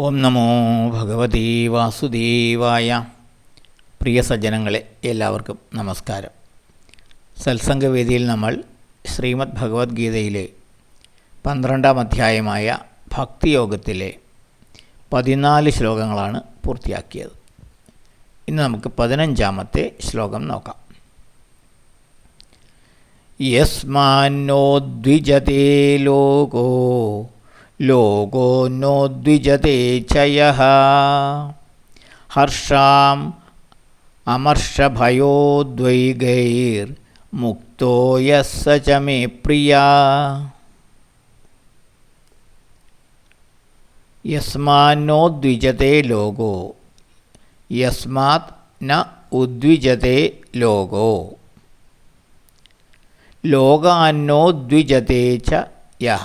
ഓം നമോ ഭഗവതി വാസുദേവായ. പ്രിയ സജ്ജനങ്ങളെ, എല്ലാവർക്കും നമസ്കാരം. സത്സംഗവേദിയിൽ നമ്മൾ ശ്രീമദ് ഭഗവത്ഗീതയിലെ 12-ാം അധ്യായമായ ഭക്തിയോഗത്തിലെ 14 ശ്ലോകങ്ങളാണ് പൂർത്തിയാക്കിയത്. ഇന്ന് നമുക്ക് 15-ാമത്തെ ശ്ലോകം നോക്കാം. യസ്മാന്നോ ദ്വിജതേ ലോകോ ലോകോ നോദ്വിജതേ ചയഃ ഹർഷാം അമർഷഭയോദ്വൈഗൈർ മുക്തോ യസ്സ ച മേ പ്രിയാ. യസ്മാന്നോദ്വിജതേ ലോകോ യസ്മാത് ന ഉദ്വിജതേ ലോകോ ലോകാന്നോദ്വിജതേ ച യഃ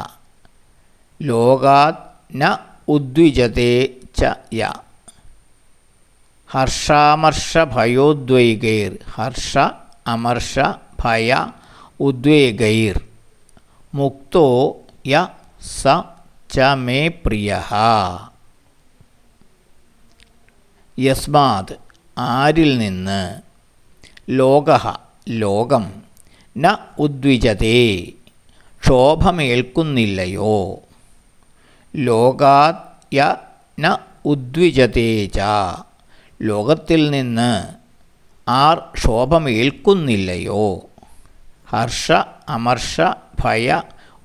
ലോകാത് ന ഉദ്വിജതേ ച യ. ഹർഷാമർഷഭയോദ്വൈഗൈർ ഹർഷ അമർഷ ഭയ ഉദ്വേഗൈർ മുക്തോ യ സ ച മേ പ്രിയഃ. യസ്മാത് ആരിൽ നിന്ന്, ലോകഃ ലോകം, ന ഉദ്വിജതേ ക്ഷോഭമേൽക്കുന്നില്ലയോ, ലോകാത് യ ന ഉദ്വിജതേ ച ലോകത്തിൽ നിന്ന് ആർ ക്ഷോഭമേൽക്കുന്നില്ലയോ, ഹർഷ അമർഷ ഭയ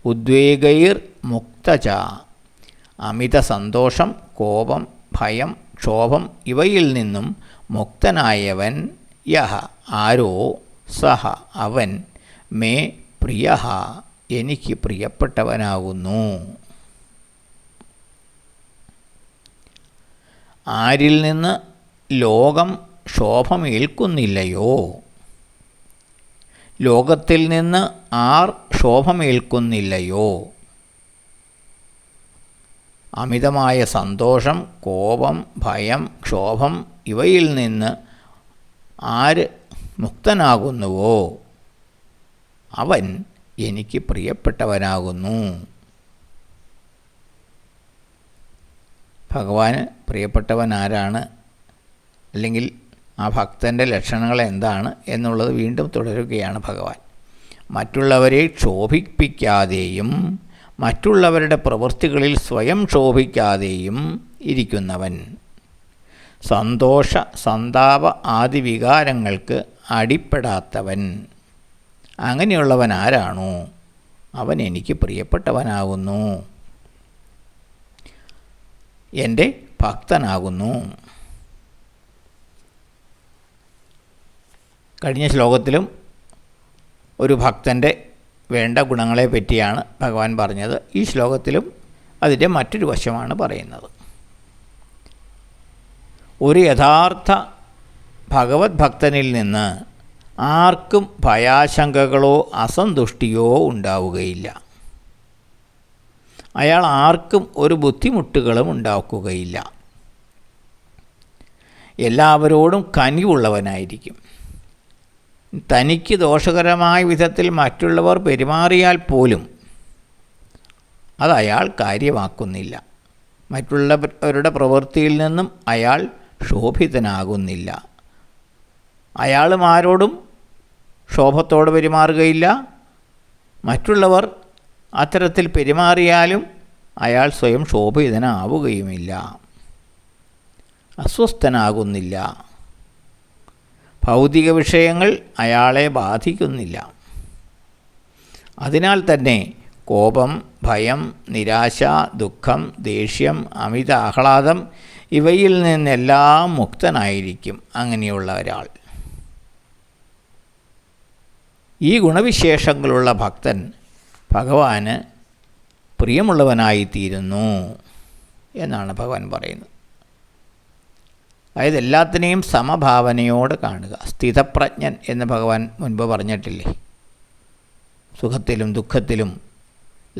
ഉദ്വേഗൈർ മുക്ത ച അമിത സന്തോഷം, കോപം, ഭയം, ക്ഷോഭം ഇവയിൽ നിന്നും മുക്തനായവൻ യഹ ആരോ, സഹ അവൻ, മേ പ്രിയഃ എനിക്ക് പ്രിയപ്പെട്ടവനാകുന്നു. ആരിൽ നിന്ന് ലോകം ക്ഷോഭമേൽക്കുന്നില്ലയോ, ലോകത്തിൽ നിന്ന് ആർ ക്ഷോഭമേൽക്കുന്നില്ലയോ, അമിതമായ സന്തോഷം, കോപം, ഭയം, ക്ഷോഭം ഇവയിൽ നിന്ന് ആര് മുക്തനാകുന്നുവോ അവൻ എനിക്ക് പ്രിയപ്പെട്ടവനാകുന്നു. ഭഗവാന് പ്രിയപ്പെട്ടവൻ ആരാണ്, അല്ലെങ്കിൽ ആ ഭക്തൻ്റെ ലക്ഷണങ്ങൾ എന്താണ് എന്നുള്ളത് വീണ്ടും തുടരുകയാണ് ഭഗവാൻ. മറ്റുള്ളവരെ ക്ഷോഭിപ്പിക്കാതെയും മറ്റുള്ളവരുടെ പ്രവൃത്തികളിൽ സ്വയം ക്ഷോഭിക്കാതെയും ഇരിക്കുന്നവൻ, സന്തോഷ സന്താപ ആദി വികാരങ്ങൾക്ക് അടിപ്പെടാത്തവൻ, അങ്ങനെയുള്ളവൻ ആരാണോ അവൻ എനിക്ക് പ്രിയപ്പെട്ടവനാകുന്നു, എൻ്റെ ഭക്തനാകുന്നു. കഴിഞ്ഞ ശ്ലോകത്തിലും ഒരു ഭക്തൻ്റെ വേണ്ട ഗുണങ്ങളെ പറ്റിയാണ് ഭഗവാൻ പറഞ്ഞത്. ഈ ശ്ലോകത്തിലും അതിൻ്റെ മറ്റൊരു വശമാണ് പറയുന്നത്. ഒരു യഥാർത്ഥ ഭഗവത് ഭക്തനിൽ നിന്ന് ആർക്കും ഭയാശങ്കകളോ അസന്തുഷ്ടിയോ ഉണ്ടാവുകയില്ല. അയാൾ ആർക്കും ഒരു ബുദ്ധിമുട്ടുകളും ഉണ്ടാക്കുകയില്ല. എല്ലാവരോടും കനിവുള്ളവനായിരിക്കും. തനിക്ക് ദോഷകരമായ വിധത്തിൽ മറ്റുള്ളവർ പെരുമാറിയാൽ പോലും അത് അയാൾ കാര്യമാക്കുന്നില്ല. മറ്റുള്ളവരുടെ പ്രവൃത്തിയിൽ നിന്നും അയാൾ ക്ഷോഭിതനാകുന്നില്ല. അയാളും ആരോടും ക്ഷോഭത്തോടെ പെരുമാറുകയില്ല. മറ്റുള്ളവർ അത്തരത്തിൽ പെരുമാറിയാലും അയാൾ സ്വയം ക്ഷോഭിതനാവുകയുമില്ല, അസ്വസ്ഥനാകുന്നില്ല. ഭൗതിക വിഷയങ്ങൾ അയാളെ ബാധിക്കുന്നില്ല. അതിനാൽ തന്നെ കോപം, ഭയം, നിരാശ, ദുഃഖം, ദേഷ്യം, അമിത ആഹ്ലാദം ഇവയിൽ നിന്നെല്ലാം മുക്തനായിരിക്കും അങ്ങനെയുള്ള ഒരാൾ. ഈ ഗുണവിശേഷങ്ങളുള്ള ഭക്തൻ ഭഗവാന് പ്രിയമുള്ളവനായിത്തീരുന്നു എന്നാണ് ഭഗവാൻ പറയുന്നത്. അതായത് എല്ലാത്തിനെയും സമഭാവനയോടെ കാണുക. സ്ഥിതപ്രജ്ഞൻ എന്ന് ഭഗവാൻ മുൻപ് പറഞ്ഞിട്ടില്ലേ. സുഖത്തിലും ദുഃഖത്തിലും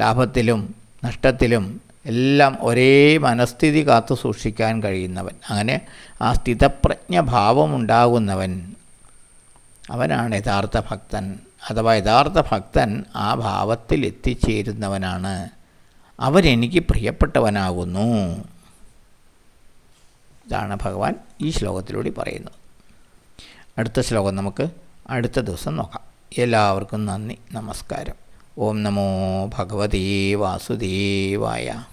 ലാഭത്തിലും നഷ്ടത്തിലും എല്ലാം ഒരേ മനസ്ഥിതി കാത്തു സൂക്ഷിക്കാൻ കഴിയുന്നവൻ, അങ്ങനെ ആ സ്ഥിതപ്രജ്ഞഭാവമുണ്ടാകുന്നവൻ അവനാണ് യഥാർത്ഥ ഭക്തൻ. അഥവാ യഥാർത്ഥ ഭക്തൻ ആ ഭാവത്തിൽ എത്തിച്ചേരുന്നവനാണ്. അവരെനിക്ക് പ്രിയപ്പെട്ടവനാകുന്നു. ഇതാണ് ഭഗവാൻ ഈ ശ്ലോകത്തിലൂടെ പറയുന്നത്. അടുത്ത ശ്ലോകം നമുക്ക് അടുത്ത ദിവസം നോക്കാം. എല്ലാവർക്കും നന്ദി, നമസ്കാരം. ഓം നമോ ഭഗവതേ വാസുദേവായ.